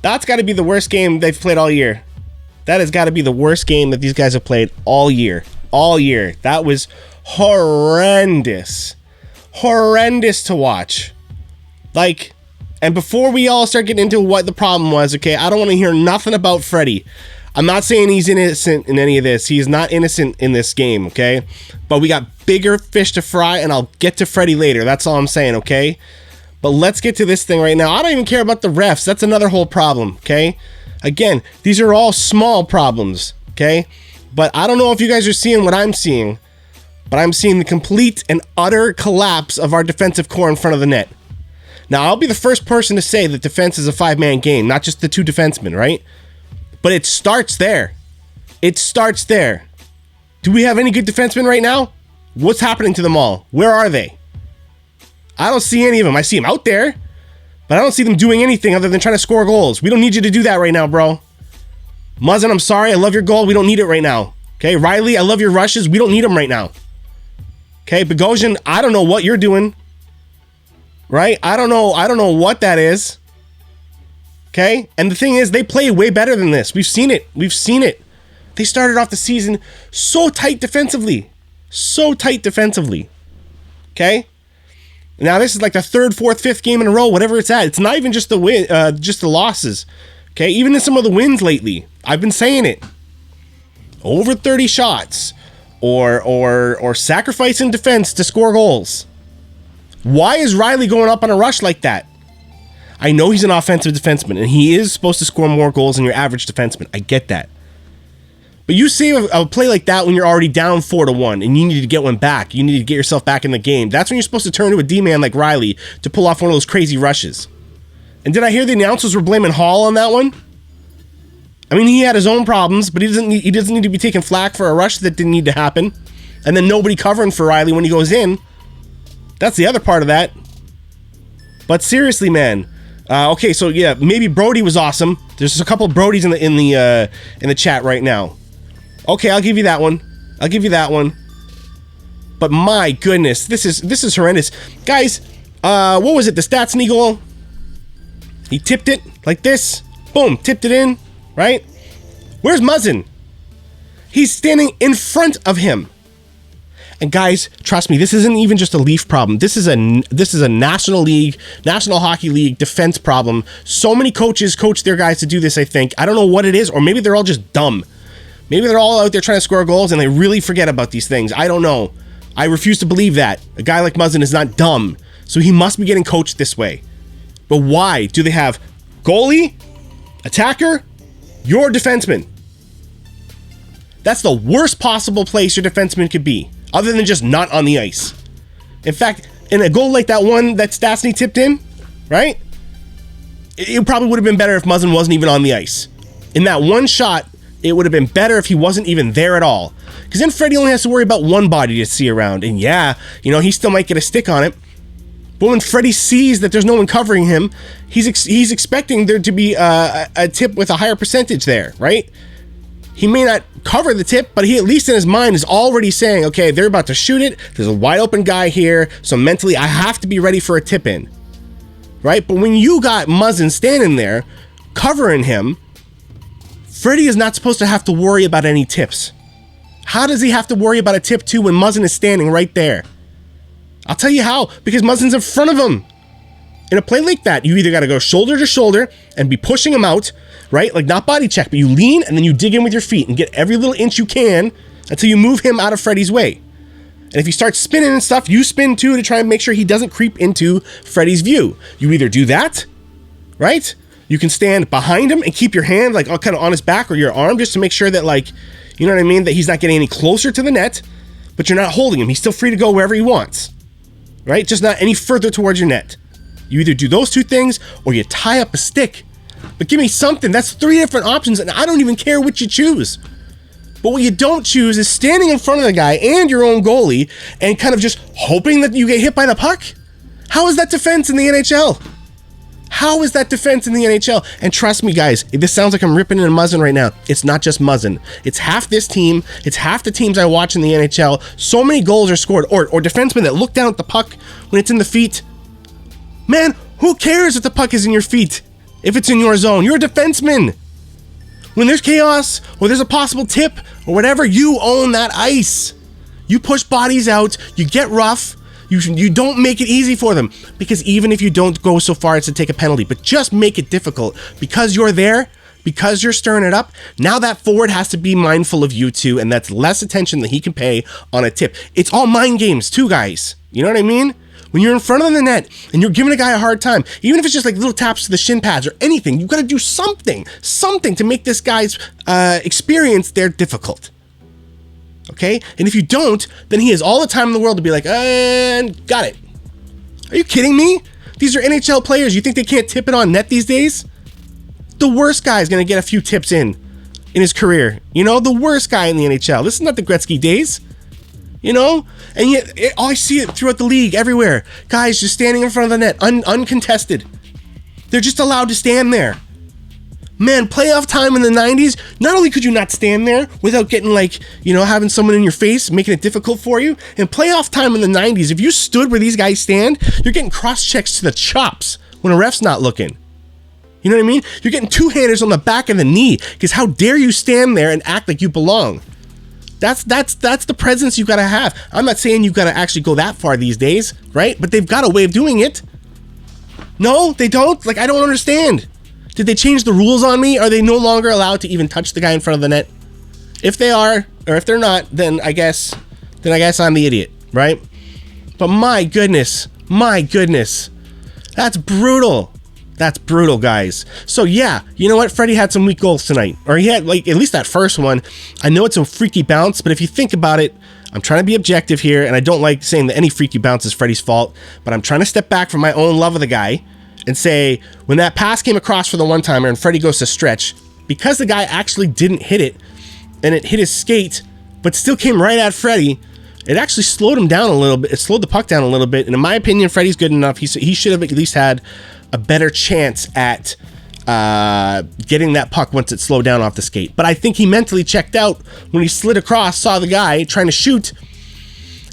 That's got to be the worst game they've played all year. That has got to be the worst game that these guys have played all year. All year. That was horrendous. Horrendous to watch. Like, and before we all start getting into what the problem was, okay, I don't want to hear nothing about Freddie. I'm not saying he's innocent in any of this. He is not innocent in this game, okay? But we got bigger fish to fry, and I'll get to Freddie later. That's all I'm saying, okay? But let's get to this thing right now. I don't even care about the refs. That's another whole problem, okay? Again, these are all small problems, okay? But I don't know if you guys are seeing what I'm seeing, but I'm seeing the complete and utter collapse of our defensive core in front of the net. Now, I'll be the first person to say that defense is a five-man game, not just the two defensemen, right? But it starts there. It starts there. Do we have any good defensemen right now? What's happening to them all? Where are they? I don't see any of them. I see them out there, but I don't see them doing anything other than trying to score goals. We don't need you to do that right now, bro. Muzzin, I'm sorry. I love your goal. We don't need it right now. Okay, Riley, I love your rushes. We don't need them right now. Okay, Bogosian, I don't know what you're doing. Right? I don't know what that is. Okay? And the thing is, they play way better than this. We've seen it. We've seen it. They started off the season so tight defensively. So tight defensively. Okay? Now this is like the third, fourth, fifth game in a row, whatever it's at. It's not even just the win, just the losses. Okay? Even in some of the wins lately, I've been saying it. Over 30 shots or sacrificing defense to score goals. Why is Riley going up on a rush like that? I know he's an offensive defenseman, and he is supposed to score more goals than your average defenseman. I get that. But you see a play like that when you're already down 4-1, and you need to get one back. You need to get yourself back in the game. That's when you're supposed to turn to a D-man like Riley to pull off one of those crazy rushes. And did I hear the announcers were blaming Hall on that one? I mean, he had his own problems, but he doesn't need to be taking flack for a rush that didn't need to happen. And then nobody covering for Riley when he goes in. That's the other part of that. But seriously, man. Okay, so yeah, maybe Brody was awesome. There's a couple of Brodies in the chat right now. Okay, I'll give you that one. I'll give you that one. But my goodness, this is horrendous, guys. What was it? The Statsny goal. He tipped it like this. Boom, tipped it in. Right? Where's Muzzin? He's standing in front of him. And guys, trust me, this isn't even just a Leaf problem. This is a National Hockey League defense problem. So many coaches coach their guys to do this, I think. I don't know what it is, or maybe they're all just dumb. Maybe they're all out there trying to score goals and they really forget about these things. I don't know. I refuse to believe that. A guy like Muzzin is not dumb, so he must be getting coached this way. But why? Do they have goalie, attacker, your defenseman? That's the worst possible place your defenseman could be, other than just not on the ice. In fact, in a goal like that one that Stastny tipped in, right? It probably would have been better if Muzzin wasn't even on the ice. In that one shot, it would have been better if he wasn't even there at all. Because then Freddie only has to worry about one body to see around. And yeah, he still might get a stick on it. But when Freddie sees that there's no one covering him, he's expecting there to be a tip with a higher percentage there, right? He may not cover the tip, but he at least in his mind is already saying, okay, they're about to shoot it. There's a wide open guy here. So mentally, I have to be ready for a tip in, right? But when you got Muzzin standing there covering him, Freddie is not supposed to have to worry about any tips. How does he have to worry about a tip too when Muzzin is standing right there? I'll tell you how, because Muzzin's in front of him. In a play like that, you either got to go shoulder to shoulder and be pushing him out, right? Like not body check, but you lean and then you dig in with your feet and get every little inch you can until you move him out of Freddie's way. And if he starts spinning and stuff, you spin too to try and make sure he doesn't creep into Freddie's view. You either do that, right? You can stand behind him and keep your hand like kind of on his back or your arm just to make sure that you know what I mean? That he's not getting any closer to the net, but you're not holding him. He's still free to go wherever he wants, right? Just not any further towards your net. You either do those two things or you tie up a stick. But give me something. That's 3 different options, and I don't even care which you choose. But what you don't choose is standing in front of the guy and your own goalie and kind of just hoping that you get hit by the puck. How is that defense in the NHL? How is that defense in the NHL? And trust me, guys, this sounds like I'm ripping in Muzzin right now. It's not just Muzzin. It's half this team. It's half the teams I watch in the NHL. So many goals are scored. Or defensemen that look down at the puck when it's in the feet. Man, who cares if the puck is in your feet? if it's in your zone. You're a defenseman. When there's chaos or there's a possible tip or whatever, you own that ice. You push bodies out, you get rough, you don't make it easy for them. Because even if you don't go so far as to take a penalty, but just make it difficult because you're there, because you're stirring it up. Now that forward has to be mindful of you too, and that's less attention that he can pay on a tip. It's all mind games too, guys. You know what I mean? When you're in front of the net and you're giving a guy a hard time, even if it's just like little taps to the shin pads or anything, you've got to do something to make this guy's experience there difficult. Okay? And if you don't, then he has all the time in the world to be like, and got it. Are you kidding me? These are NHL players. You think they can't tip it on net these days? The worst guy is going to get a few tips in his career. You know, the worst guy in the NHL. This is not the Gretzky days. You know? And yet, I see it throughout the league, everywhere. Guys just standing in front of the net, uncontested. They're just allowed to stand there. Man, playoff time in the 90s, not only could you not stand there without getting like, you know, having someone in your face, making it difficult for you. In playoff time in the 90s, if you stood where these guys stand, you're getting cross-checks to the chops when a ref's not looking. You know what I mean? You're getting two-handers on the back of the knee, because how dare you stand there and act like you belong? That's the presence you gotta have. I'm not saying you gotta actually go that far these days, right? But they've got a way of doing it. No, they don't? Like, I don't understand. Did they change the rules on me? Are they no longer allowed to even touch the guy in front of the net? If they are, or if they're not, then I guess I'm the idiot, right? But my goodness, that's brutal. That's brutal, guys. So yeah, you know what? Freddie had some weak goals tonight. Or he had, like, at least that first one. I know it's a freaky bounce, but if you think about it, I'm trying to be objective here, and I don't like saying that any freaky bounce is Freddie's fault, but I'm trying to step back from my own love of the guy and say, when that pass came across for the one-timer and Freddie goes to stretch, because the guy actually didn't hit it, and it hit his skate, but still came right at Freddie, it actually slowed him down a little bit. It slowed the puck down a little bit, and in my opinion, Freddie's good enough. He should have at least had a better chance at getting that puck once it slowed down off the skate. But I think he mentally checked out when he slid across, saw the guy trying to shoot.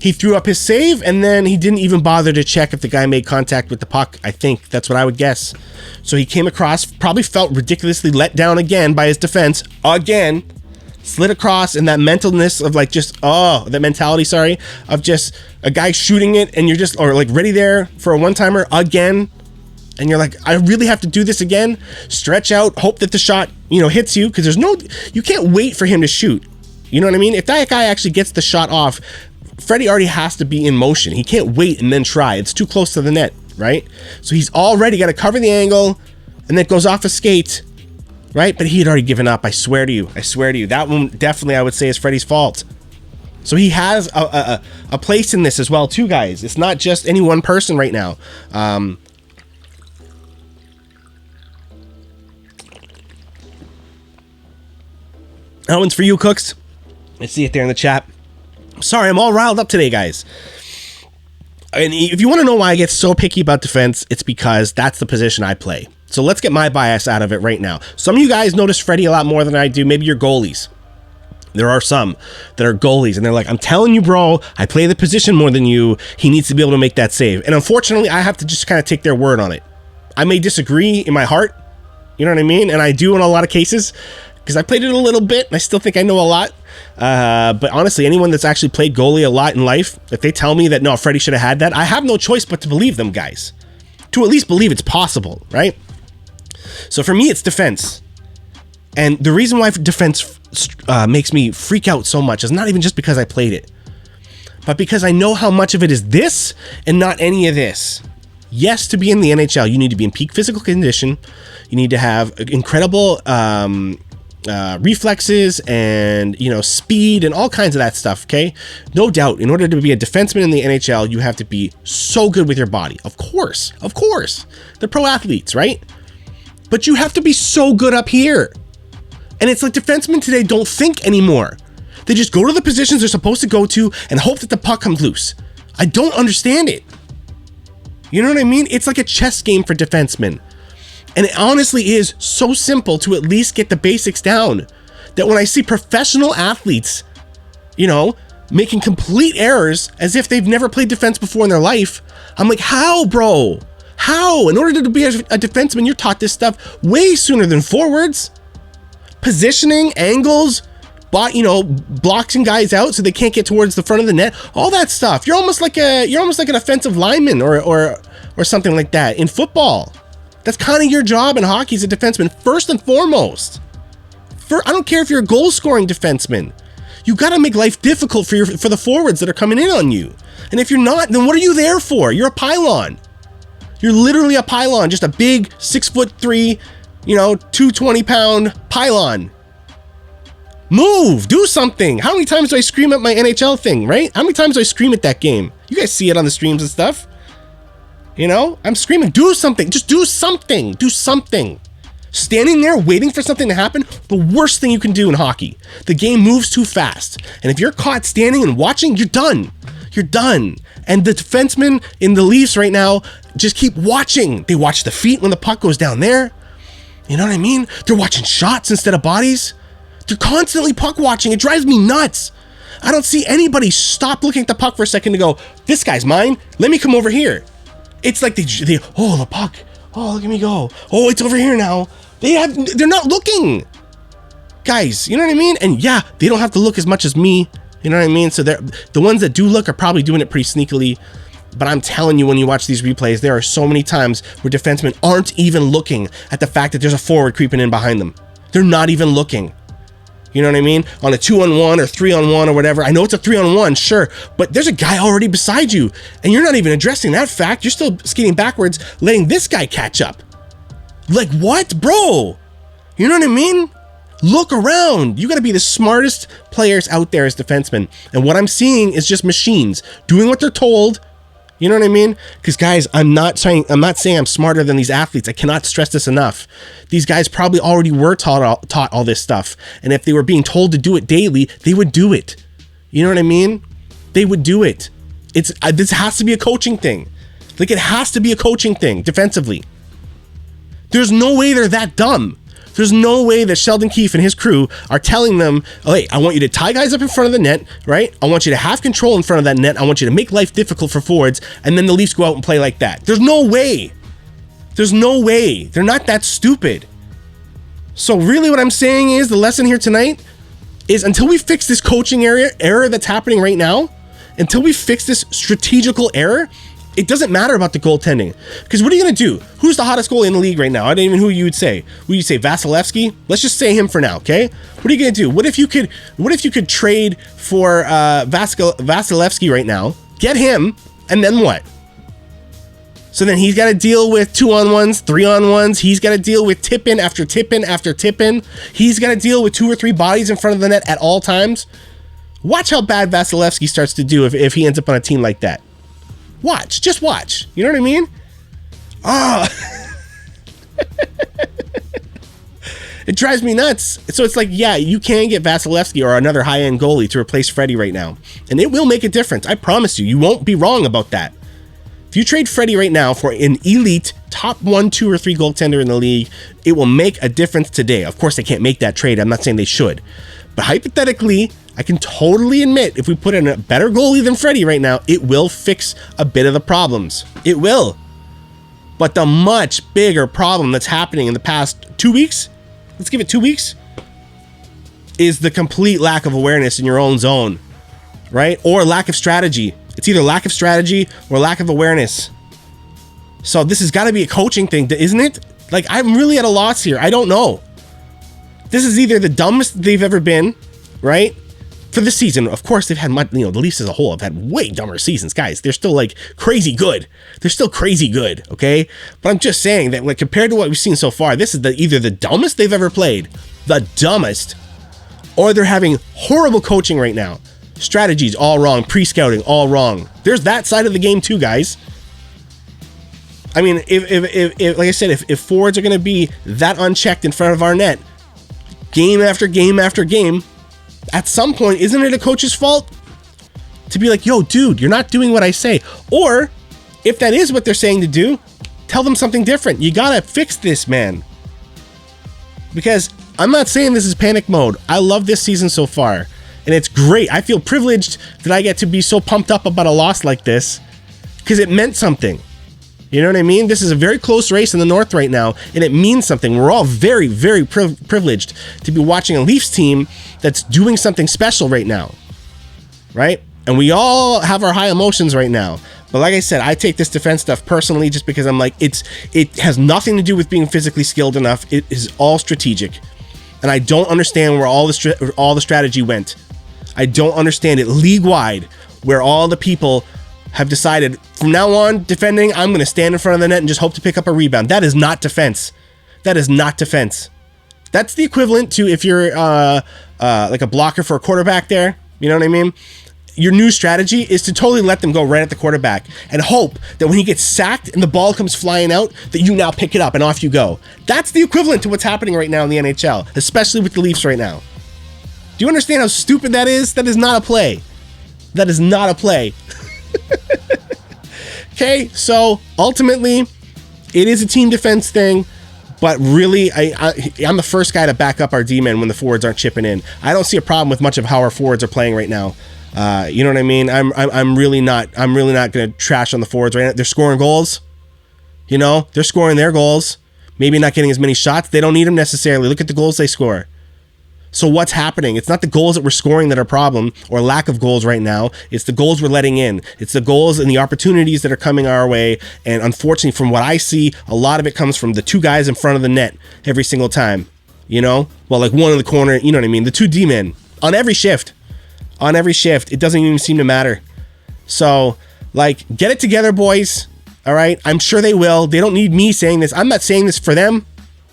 He threw up his save, and then he didn't even bother to check if the guy made contact with the puck. I think that's what I would guess. So he came across, probably felt ridiculously let down again by his defense. Again, slid across, and that mentalness of like just, that mentality, sorry, of just a guy shooting it, and you're just, or like ready there for a one-timer again. And you're like, I really have to do this again? Stretch out, hope that the shot, hits you, because you can't wait for him to shoot. You know what I mean? If that guy actually gets the shot off, Freddie already has to be in motion. He can't wait and then try. It's too close to the net, right? So he's already got to cover the angle, and then it goes off a skate, right? But he had already given up. I swear to you. That one definitely, I would say, is Freddie's fault. So he has a place in this as well, too, guys. It's not just any one person right now. That one's for you, Cooks. I see it there in the chat. Sorry, I'm all riled up today, guys. And if you want to know why I get so picky about defense, it's because that's the position I play. So let's get my bias out of it right now. Some of you guys notice Freddie a lot more than I do. Maybe you're goalies. There are some that are goalies, and they're like, I'm telling you, bro, I play the position more than you. He needs to be able to make that save. And unfortunately, I have to just kind of take their word on it. I may disagree in my heart. You know what I mean? And I do in a lot of cases, because I played it a little bit, and I still think I know a lot. But honestly, anyone that's actually played goalie a lot in life, if they tell me that, no, Freddie should have had that, I have no choice but to believe them, guys. To at least believe it's possible, right? So for me, it's defense. And the reason why defense makes me freak out so much is not even just because I played it, but because I know how much of it is this and not any of this. Yes, to be in the NHL, you need to be in peak physical condition. You need to have incredible reflexes and speed and all kinds of that stuff. Okay, no doubt. In order to be a defenseman in the NHL, you have to be so good with your body. Of course, they're pro athletes, right? But you have to be so good up here. And it's like defensemen today don't think anymore. They just go to the positions they're supposed to go to and hope that the puck comes loose. I don't understand it. You know what I mean? It's like a chess game for defensemen. And it honestly is so simple to at least get the basics down, that when I see professional athletes, making complete errors as if they've never played defense before in their life, I'm like, how, bro? How? In order to be a defenseman, you're taught this stuff way sooner than forwards. Positioning, angles, blocking guys out so they can't get towards the front of the net. All that stuff. You're almost like an offensive lineman or something like that in football. That's kind of your job in hockey as a defenseman, first and foremost. I don't care if you're a goal-scoring defenseman. You got to make life difficult for the forwards that are coming in on you. And if you're not, then what are you there for? You're a pylon. You're literally a pylon, just a big 6'3", 220-pound pylon. Move, do something. How many times do I scream at my NHL thing, right? How many times do I scream at that game? You guys see it on the streams and stuff. I'm screaming, do something. Just do something. Do something. Standing there waiting for something to happen, the worst thing you can do in hockey. The game moves too fast. And if you're caught standing and watching, you're done. You're done. And the defensemen in the Leafs right now just keep watching. They watch the feet when the puck goes down there. You know what I mean? They're watching shots instead of bodies. They're constantly puck watching. It drives me nuts. I don't see anybody stop looking at the puck for a second to go, this guy's mine. Let me come over here. It's like the puck. Oh, look at me go. Oh, it's over here now. They're not looking. Guys, you know what I mean? And yeah, they don't have to look as much as me. You know what I mean? So the ones that do look are probably doing it pretty sneakily. But I'm telling you, when you watch these replays, there are so many times where defensemen aren't even looking at the fact that there's a forward creeping in behind them. They're not even looking. You know what I mean? On a 2-on-1 or 3-on-1 or whatever. I know it's a 3-on-1, sure, but there's a guy already beside you, and you're not even addressing that fact. You're still skating backwards, letting this guy catch up. Like, what, bro? You know what I mean? Look around. You got to be the smartest players out there as defensemen. And what I'm seeing is just machines doing what they're told. You know what I mean? Because guys, I'm not saying I'm smarter than these athletes. I cannot stress this enough. These guys probably already were taught all this stuff. And if they were being told to do it daily, they would do it. You know what I mean? They would do it. This has to be a coaching thing. Like, it has to be a coaching thing defensively. There's no way they're that dumb. There's no way that Sheldon Keefe and his crew are telling them, oh, hey, I want you to tie guys up in front of the net, right? I want you to have control in front of that net. I want you to make life difficult for forwards, and then the Leafs go out and play like that. There's no way. There's no way. They're not that stupid. So really what I'm saying is, the lesson here tonight is, until we fix this coaching error that's happening right now, until we fix this strategical error, it doesn't matter about the goaltending. Because what are you going to do? Who's the hottest goalie in the league right now? I don't even know who you would say. Would you say Vasilevsky? Let's just say him for now, okay? What are you going to do? What if you could trade for Vasilevsky right now, get him, and then what? So then he's got to deal with 2-on-1s, 3-on-1s. He's got to deal with tip-in after tip-in after tip-in. He's got to deal with 2 or 3 bodies in front of the net at all times. Watch how bad Vasilevsky starts to do if he ends up on a team like that. Watch, just watch. You know what I mean? It drives me nuts. So it's like, yeah, you can get Vasilevsky or another high-end goalie to replace Freddie right now. And it will make a difference. I promise you. You won't be wrong about that. If you trade Freddie right now for an elite top 1, 2, or 3 goaltender in the league, it will make a difference today. Of course, they can't make that trade. I'm not saying they should. But hypothetically, I can totally admit, if we put in a better goalie than Freddie right now, it will fix a bit of the problems. It will. But the much bigger problem that's happening in the past 2 weeks, let's give it 2 weeks, is the complete lack of awareness in your own zone, right? Or lack of strategy. It's either lack of strategy or lack of awareness. So this has got to be a coaching thing, isn't it? Like, I'm really at a loss here. I don't know. This is either the dumbest they've ever been, right? For the season, of course, they've had the Leafs as a whole have had way dumber seasons, guys. They're still like crazy good. They're still crazy good, okay? But I'm just saying that, like, compared to what we've seen so far, this is either the dumbest they've ever played, the dumbest, or they're having horrible coaching right now. Strategies all wrong, pre-scouting all wrong. There's that side of the game too, guys. I mean, if like I said, if forwards are going to be that unchecked in front of our net, game after game after game, at some point, isn't it a coach's fault to be like, yo, dude, you're not doing what I say? Or if that is what they're saying to do, tell them something different. You gotta fix this, man. Because I'm not saying this is panic mode. I love this season so far, and it's great. I feel privileged that I get to be so pumped up about a loss like this because it meant something. You know what I mean? This is a very close race in the North right now, and it means something. We're all very, very privileged to be watching a Leafs team that's doing something special right now, right? And we all have our high emotions right now. But like I said, I take this defense stuff personally just because I'm like, it has nothing to do with being physically skilled enough. It is all strategic. And I don't understand where all the strategy went. I don't understand it league-wide, where all the people have decided from now on defending, I'm going to stand in front of the net and just hope to pick up a rebound. That is not defense. That is not defense. That's the equivalent to if you're like a blocker for a quarterback there. You know what I mean? Your new strategy is to totally let them go right at the quarterback and hope that when he gets sacked and the ball comes flying out, that you now pick it up and off you go. That's the equivalent to what's happening right now in the NHL, especially with the Leafs right now. Do you understand how stupid that is? That is not a play. That is not a play. Okay, so ultimately, it is a team defense thing, but really, I'm the first guy to back up our D-men when the forwards aren't chipping in. I don't see a problem with much of how our forwards are playing right now. You know what I mean? I'm really not going to trash on the forwards right now. They're scoring goals. You know, they're scoring their goals. Maybe not getting as many shots. They don't need them necessarily. Look at the goals they score. So what's happening? It's not the goals that we're scoring that are a problem, or lack of goals right now. It's the goals we're letting in. It's the goals and the opportunities that are coming our way. And unfortunately, from what I see, a lot of it comes from the two guys in front of the net every single time. You know? Well, like one in the corner, you know what I mean? The two D-men on every shift. On every shift. It doesn't even seem to matter. So, like, get it together, boys. All right? I'm sure they will. They don't need me saying this. I'm not saying this for them.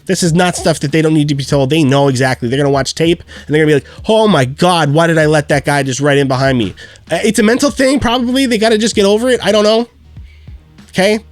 This is not stuff that they don't need to be told. They know exactly. They're going to watch tape, and they're going to be like, oh my God, why did I let that guy just right in behind me? It's a mental thing, probably. They got to just get over it. I don't know. Okay?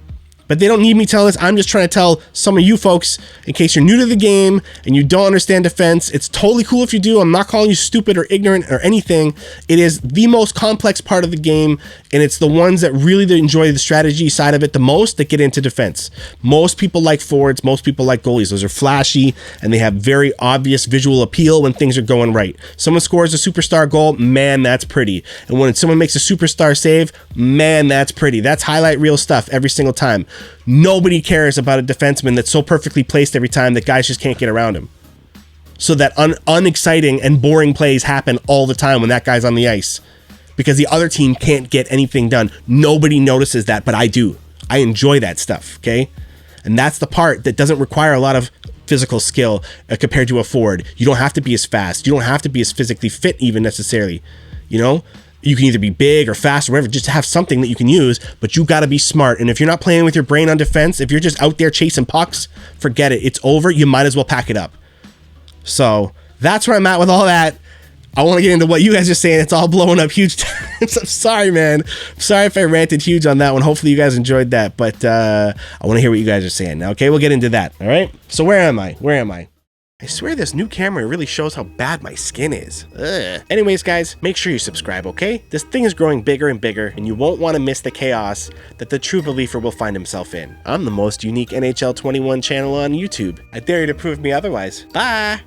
But they don't need me telling this. I'm just trying to tell some of you folks, in case you're new to the game and you don't understand defense, it's totally cool if you do. I'm not calling you stupid or ignorant or anything. It is the most complex part of the game, and it's the ones that really enjoy the strategy side of it the most that get into defense. Most people like forwards. Most people like goalies. Those are flashy, and they have very obvious visual appeal when things are going right. Someone scores a superstar goal, man, that's pretty. And when someone makes a superstar save, man, that's pretty. That's highlight reel stuff every single time. Nobody cares about a defenseman that's so perfectly placed every time that guys just can't get around him. So that unexciting and boring plays happen all the time when that guy's on the ice, because the other team can't get anything done. Nobody notices that, but I do. I enjoy that stuff, okay? And that's the part that doesn't require a lot of physical skill compared to a forward. You don't have to be as fast. You don't have to be as physically fit even necessarily, you know? You can either be big or fast or whatever, just to have something that you can use, but you got to be smart. And if you're not playing with your brain on defense, if you're just out there chasing pucks, forget it. It's over. You might as well pack it up. So that's where I'm at with all that. I want to get into what you guys are saying. It's all blowing up huge. I'm sorry, man. I'm sorry if I ranted huge on that one. Hopefully you guys enjoyed that, but I want to hear what you guys are saying now. Okay, we'll get into that. All right. So where am I? I swear this new camera really shows how bad my skin is. Ugh. Anyways, guys, make sure you subscribe, okay? This thing is growing bigger and bigger, and you won't want to miss the chaos that the true believer will find himself in. I'm the most unique NHL 21 channel on YouTube. I dare you to prove me otherwise. Bye!